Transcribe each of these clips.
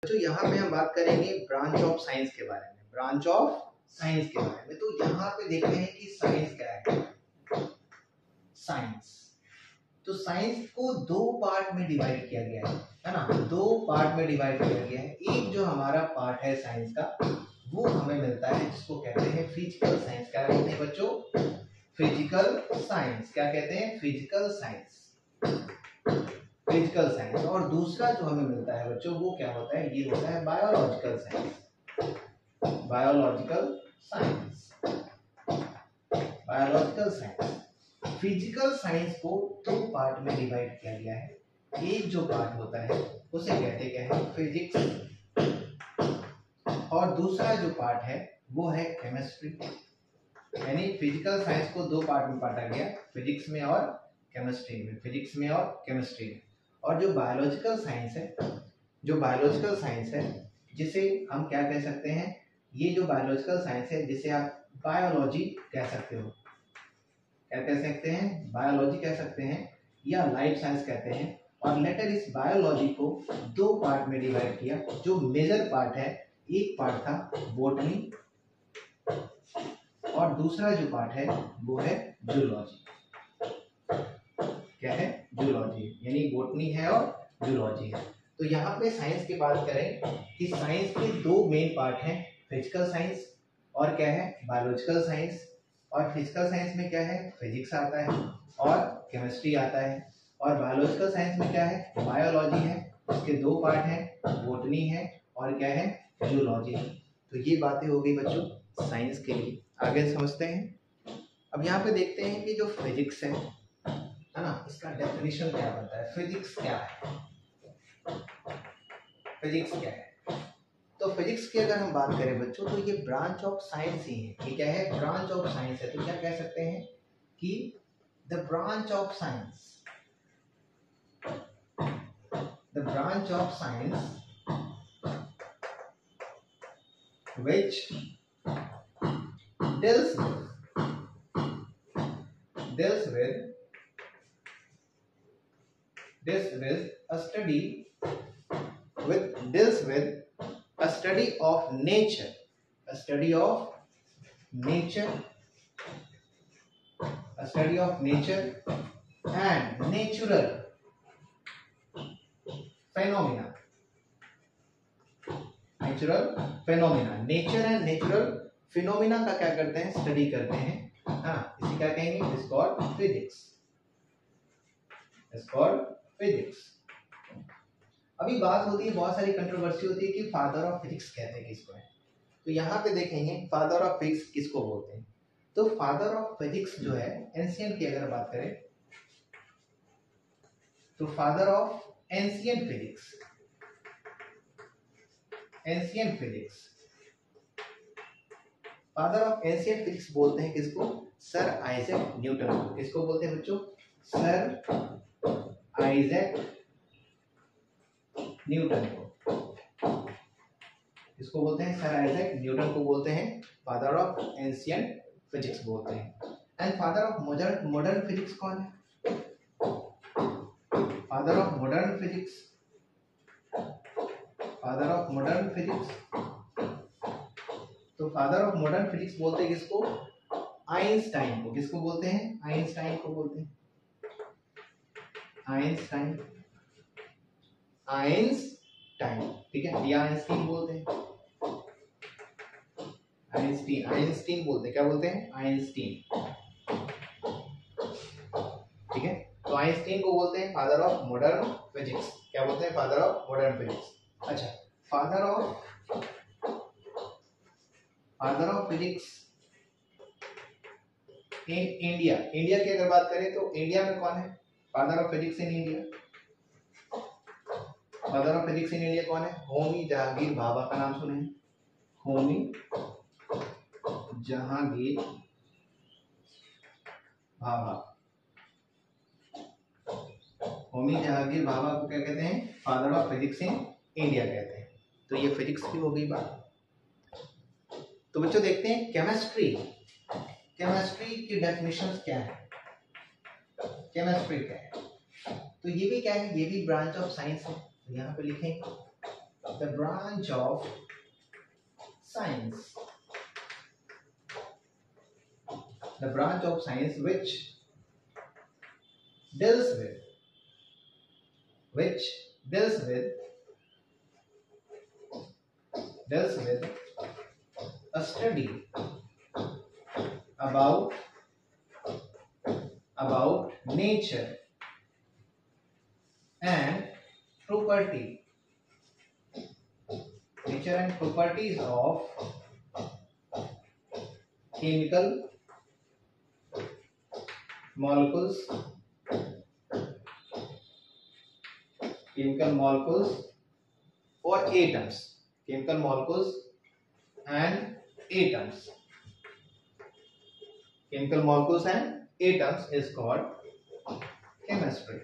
तो यहाँ पे हम बात करेंगे ब्रांच ऑफ साइंस के बारे में। ब्रांच ऑफ साइंस के बारे में तो यहाँ पे देखते हैं कि साइंस क्या है। साइंस, तो साइंस को दो पार्ट में डिवाइड किया गया है ना। दो पार्ट में डिवाइड किया गया है। एक जो हमारा पार्ट है साइंस का वो हमें मिलता है जिसको कहते हैं फिजिकल साइंस। क्या कहते हैं बच्चों? Physical science. क्या कहते हैं? Physical science. Physical science. और दूसरा जो हमें मिलता है बच्चों वो क्या होता है? ये होता है biological science. Biological science. Biological science. Physical science को दो पार्ट में डिवाइड किया गया है। एक जो पार्ट होता है उसे कहते क्या है? फिजिक्स। और दूसरा जो पार्ट है वो है केमिस्ट्री। यानी फिजिकल साइंस को दो पार्ट में बांटा गया, फिजिक्स में और केमिस्ट्री में। फिजिक्स में और केमिस्ट्री में। और जो बायोलॉजिकल साइंस है, जो बायोलॉजिकल साइंस है जिसे हम क्या कह सकते हैं? ये जो बायोलॉजिकल साइंस है जिसे आप बायोलॉजी कह सकते हो। क्या कह सकते हैं? बायोलॉजी कह सकते हैं या लाइफ साइंस कहते हैं। और लेटर इस बायोलॉजी को दो पार्ट में डिवाइड किया। जो मेजर पार्ट है, एक पार्ट था बॉटनी और दूसरा जो पार्ट है वो है जूलॉजी। क्या है? जूलॉजी। यानी बॉटनी है और जूलॉजी है। तो यहाँ पे साइंस की बात करें कि साइंस के दो मेन पार्ट हैं, फिजिकल साइंस और क्या है? Biological science. और फिजिकल साइंस में क्या है? फिजिक्स आता है और केमिस्ट्री आता है। और बायोलॉजिकल साइंस में क्या है? बायोलॉजी है। उसके दो पार्ट हैं, बॉटनी है और क्या है? जूलॉजी है। तो ये बातें हो गई बच्चों साइंस के लिए। आगे समझते हैं। अब यहाँ पे देखते हैं कि जो फिजिक्स है ना, इसका डेफिनेशन क्या बनता है? फिजिक्स क्या है? फिजिक्स क्या है? तो फिजिक्स की अगर हम बात करें बच्चों तो ये ब्रांच ऑफ साइंस ही है। ये क्या है? ब्रांच ऑफ साइंस है। तो क्या कह सकते हैं कि the branch of science, the branch of science which deals with a study of nature, a study of nature, a study of nature and natural phenomena. Natural phenomena, nature and natural phenomena का क्या करते हैं? Study करते हैं। हाँ, इसे क्या कहेंगे? It's called physics. It's called physics. अभी बात होती है, बहुत सारी कंट्रोवर्सी होती है कि फादर ऑफ फिजिक्स कहते हैं किसको है। तो यहाँ पे देखेंगे फादर ऑफ फिजिक्स किसको बोलते हैं। तो फादर ऑफ फिजिक्स जो है एंशिएंट की अगर बात करें तो father of ancient physics, ancient physics, father of ancient physics बोलते हैं किसको? सर आइजैक न्यूटन को। किसको बोलते हैं बच्चों? सर आइजैक न्यूटन को। किसको बोलते हैं? सर आइजैक न्यूटन को बोलते हैं फादर ऑफ एंशिएंट फिजिक्स बोलते हैं। And father of modern physics कौन है? Father of modern physics, father of modern physics, तो फादर ऑफ मॉडर्न फिजिक्स बोलते हैं किसको? आइंस्टाइन को। किसको बोलते हैं? आइंस्टाइन को बोलते हैं। आइंस्टाइन, आइंस्टाइन, ठीक है, या आइंस्टीन बोलते हैं। आइंस्टीन, आइंस्टीन बोलते हैं। क्या बोलते हैं? आइंस्टीन, ठीक है। तो आइंस्टीन को बोलते हैं फादर ऑफ मॉडर्न फिजिक्स। क्या बोलते हैं? Father of modern physics. अच्छा, father of physics in India. India की अगर बात करें तो इंडिया में कौन है father of physics in India? Father of physics in India कौन है? होमी जहांगीर भाभा का नाम सुने हैं? होमी जहांगीर भाभा। होमी जहांगीर भाभा को क्या कहते हैं? Father of physics in India कहते हैं। तो ये फिजिक्स की हो गई बात। तो बच्चों देखते हैं केमिस्ट्री। केमिस्ट्री की डेफिनेशंस क्या है? केमिस्ट्री क्या है? तो ये भी क्या है? ये भी ब्रांच ऑफ साइंस है। तो यहाँ पे लिखें the branch of science, the branch of science which deals with a study about nature and properties of chemical molecules or atoms. Chemical molecules and atoms. Chemical molecules and atoms is called chemistry.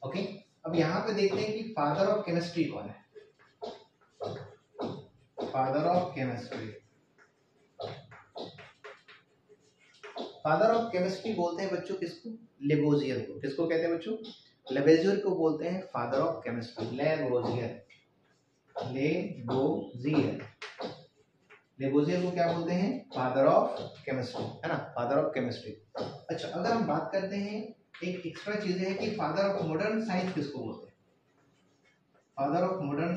Okay, अब यहाँ पे देखते हैं कि father of chemistry कौन है। Father of chemistry बोलते हैं बच्चों किसको? लेबोजियर को। किसको कहते हैं बच्चों? लेबोजियर को बोलते हैं फादर ऑफ केमिस्ट्री। लेबोजियर को क्या बोलते हैं? फादर ऑफ केमिस्ट्री, है ना, फादर ऑफ केमिस्ट्री। अच्छा, अगर हम बात करते हैं, एक एक्स्ट्रा चीज है कि फादर ऑफ मॉडर्न साइंस किसको बोलते हैं? फादर ऑफ मॉडर्न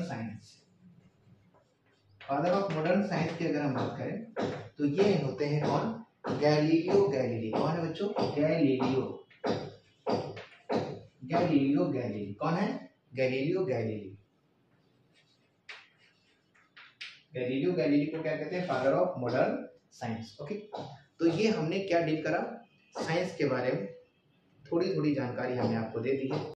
साइंस की अगर हम बात करें तो ये होते हैं कौन? Galileo Galilei. कौन है बच्चों? Galileo Galilei. कौन है? गैलीलियो गैलीली को क्या कहते हैं? Father of modern science. Okay, तो ये हमने क्या डील करा? साइंस के बारे में थोड़ी जानकारी हमने आपको दे दी है।